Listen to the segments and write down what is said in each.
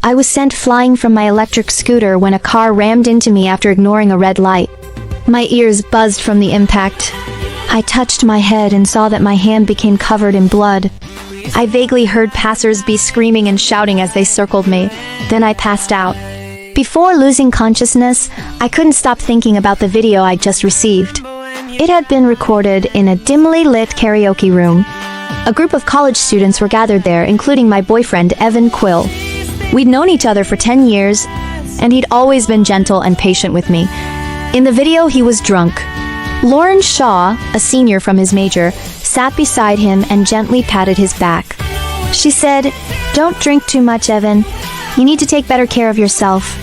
I was sent flying from my electric scooter when a car rammed into me after ignoring a red light. My ears buzzed from the impact. I touched my head and saw that my hand became covered in blood. I vaguely heard passers-by screaming and shouting as they circled me. Then I passed out. Before losing consciousness, I couldn't stop thinking about the video I'd just received. It had been recorded in a dimly lit karaoke room. A group of college students were gathered there, including my boyfriend, Evan Quill. We'd known each other for 10 years, and he'd always been gentle and patient with me. In the video, he was drunk. Lauren Shaw, a senior from his major, sat beside him and gently patted his back. She said, "Don't drink too much, Evan. You need to take better care of yourself."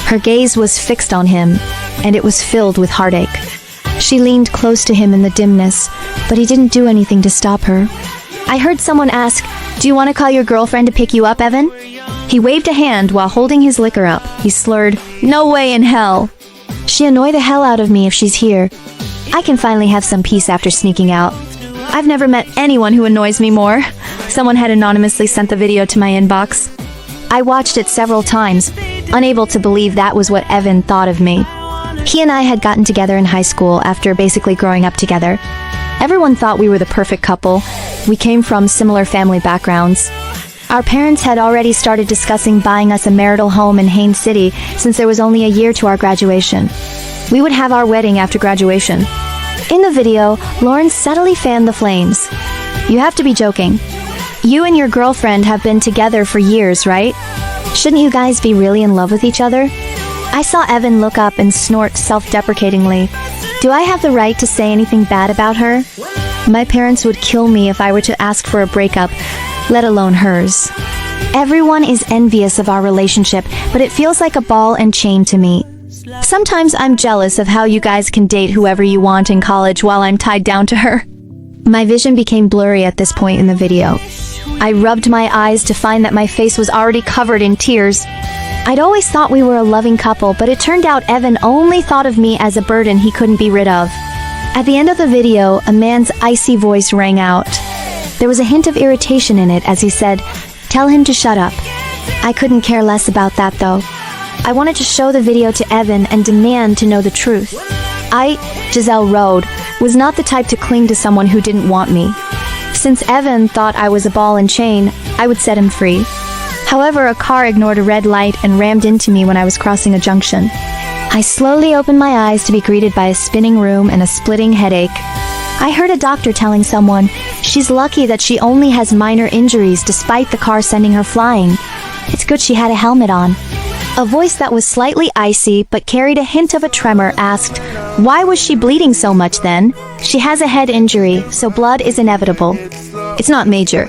Her gaze was fixed on him, and it was filled with heartache. She leaned close to him in the dimness, but he didn't do anything to stop her. I heard someone ask, "Do you want to call your girlfriend to pick you up, Evan?" He waved a hand while holding his liquor up. He slurred, "No way in hell." She annoy the hell out of me if she's here. I can finally have some peace after sneaking out. I've never met anyone who annoys me more. Someone had anonymously sent the video to my inbox. I watched it several times, unable to believe that was what Evan thought of me. He and I had gotten together in high school after basically growing up together. Everyone thought we were the perfect couple. We came from similar family backgrounds. Our parents had already started discussing buying us a marital home in Haines City since there was only a year to our graduation. We would have our wedding after graduation. In the video, Lauren subtly fanned the flames. "You have to be joking. You and your girlfriend have been together for years, right? Shouldn't you guys be really in love with each other?" I saw Evan look up and snort self-deprecatingly. Do I have the right to say anything bad about her? My parents would kill me if I were to ask for a breakup, let alone hers. Everyone is envious of our relationship, but it feels like a ball and chain to me. Sometimes I'm jealous of how you guys can date whoever you want in college while I'm tied down to her. My vision became blurry at this point in the video. I rubbed my eyes to find that my face was already covered in tears. I'd always thought we were a loving couple, but it turned out Evan only thought of me as a burden he couldn't be rid of. At the end of the video, a man's icy voice rang out. There was a hint of irritation in it as he said, "Tell him to shut up." I couldn't care less about that though. I wanted to show the video to Evan and demand to know the truth. I, Giselle Rode, was not the type to cling to someone who didn't want me. Since Evan thought I was a ball and chain, I would set him free. However, a car ignored a red light and rammed into me when I was crossing a junction. I slowly opened my eyes to be greeted by a spinning room and a splitting headache. I heard a doctor telling someone she's lucky that she only has minor injuries despite the car sending her flying. It's good she had a helmet on. A voice that was slightly icy but carried a hint of a tremor asked, "Why was she bleeding so much then?" "She has a head injury, so blood is inevitable. It's not major.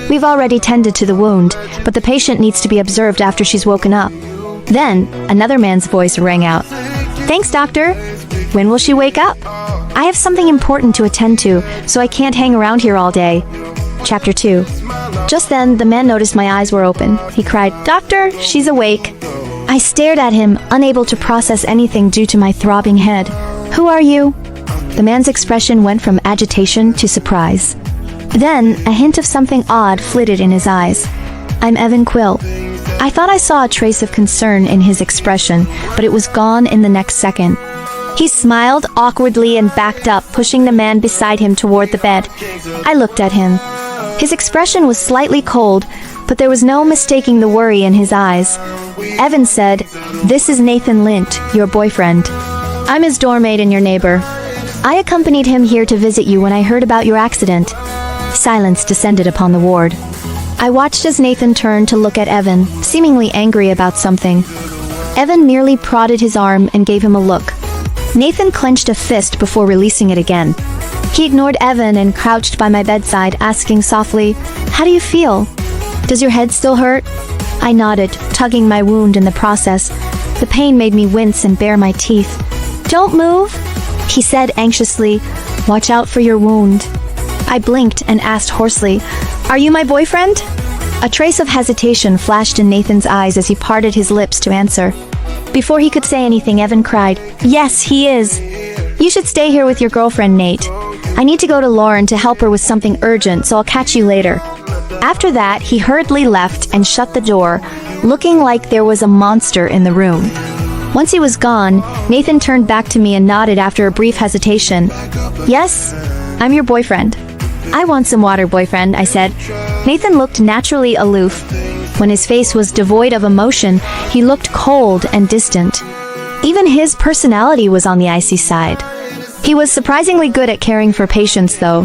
We've already tended to the wound, but the patient needs to be observed after she's woken up." Then, another man's voice rang out. "Thanks, doctor. When will she wake up? I have something important to attend to, so I can't hang around here all day." Chapter 2. Just then, the man noticed my eyes were open. He cried, "Doctor, she's awake." I stared at him, unable to process anything due to my throbbing head. "Who are you?" The man's expression went from agitation to surprise. Then, a hint of something odd flitted in his eyes. "I'm Evan Quill." I thought I saw a trace of concern in his expression, but it was gone in the next second. He smiled awkwardly and backed up, pushing the man beside him toward the bed. I looked at him. His expression was slightly cold, but there was no mistaking the worry in his eyes. Evan said, "This is Nathan Lint, your boyfriend. I'm his doormate and your neighbor. I accompanied him here to visit you when I heard about your accident." Silence descended upon the ward. I watched as Nathan turned to look at Evan, seemingly angry about something. Evan merely prodded his arm and gave him a look. Nathan clenched a fist before releasing it again. He ignored Evan and crouched by my bedside, asking softly, "How do you feel? Does your head still hurt?" I nodded, tugging my wound in the process. The pain made me wince and bare my teeth. "Don't move," he said anxiously. "Watch out for your wound." I blinked and asked hoarsely, "Are you my boyfriend?" A trace of hesitation flashed in Nathan's eyes as he parted his lips to answer. Before he could say anything, Evan cried, "Yes, he is. You should stay here with your girlfriend, Nate. I need to go to Lauren to help her with something urgent, so I'll catch you later." After that, he hurriedly left and shut the door, looking like there was a monster in the room. Once he was gone, Nathan turned back to me and nodded after a brief hesitation. Yes, I'm your boyfriend. I want some water, boyfriend, I said. Nathan looked naturally aloof. When his face was devoid of emotion, he looked cold and distant. Even his personality was on the icy side. He was surprisingly good at caring for patients, though.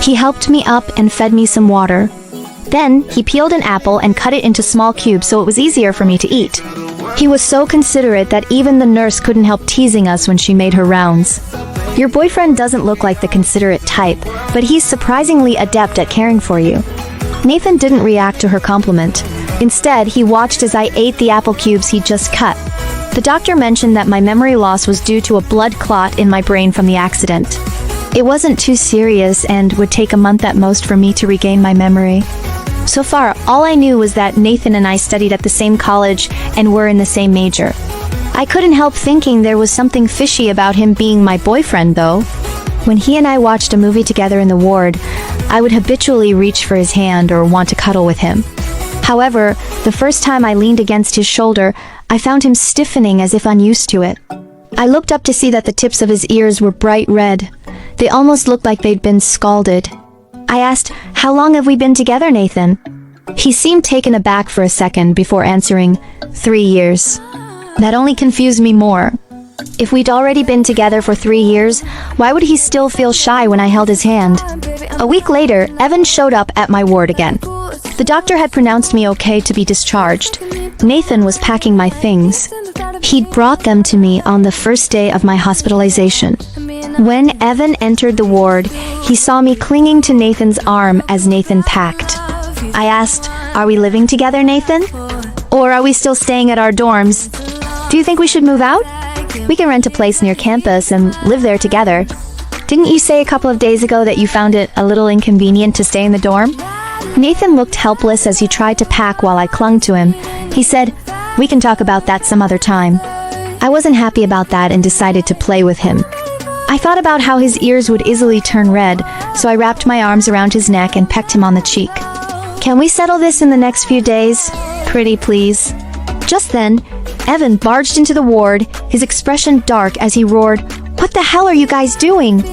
He helped me up and fed me some water. Then, he peeled an apple and cut it into small cubes so it was easier for me to eat. He was so considerate that even the nurse couldn't help teasing us when she made her rounds. Your boyfriend doesn't look like the considerate type, but he's surprisingly adept at caring for you. Nathan didn't react to her compliment. Instead, he watched as I ate the apple cubes he'd just cut. The doctor mentioned that my memory loss was due to a blood clot in my brain from the accident. It wasn't too serious and would take a month at most for me to regain my memory. So far, all I knew was that Nathan and I studied at the same college and were in the same major. I couldn't help thinking there was something fishy about him being my boyfriend, though. When he and I watched a movie together in the ward, I would habitually reach for his hand or want to cuddle with him. However, the first time I leaned against his shoulder, I found him stiffening as if unused to it. I looked up to see that the tips of his ears were bright red. They almost looked like they'd been scalded. I asked, "How long have we been together, Nathan?" He seemed taken aback for a second before answering, 3 years. That only confused me more. If we'd already been together for 3 years, why would he still feel shy when I held his hand? A week later, Evan showed up at my ward again. The doctor had pronounced me okay to be discharged. Nathan was packing my things. He'd brought them to me on the first day of my hospitalization. When Evan entered the ward, he saw me clinging to Nathan's arm as Nathan packed. I asked, "Are we living together, Nathan? Or are we still staying at our dorms? Do you think we should move out? We can rent a place near campus and live there together. Didn't you say a couple of days ago that you found it a little inconvenient to stay in the dorm?" Nathan looked helpless as he tried to pack while I clung to him. He said, "We can talk about that some other time." I wasn't happy about that and decided to play with him. I thought about how his ears would easily turn red, so I wrapped my arms around his neck and pecked him on the cheek. "Can we settle this in the next few days? Pretty please." Just then, Evan barged into the ward, his expression dark as he roared, "What the hell are you guys doing?"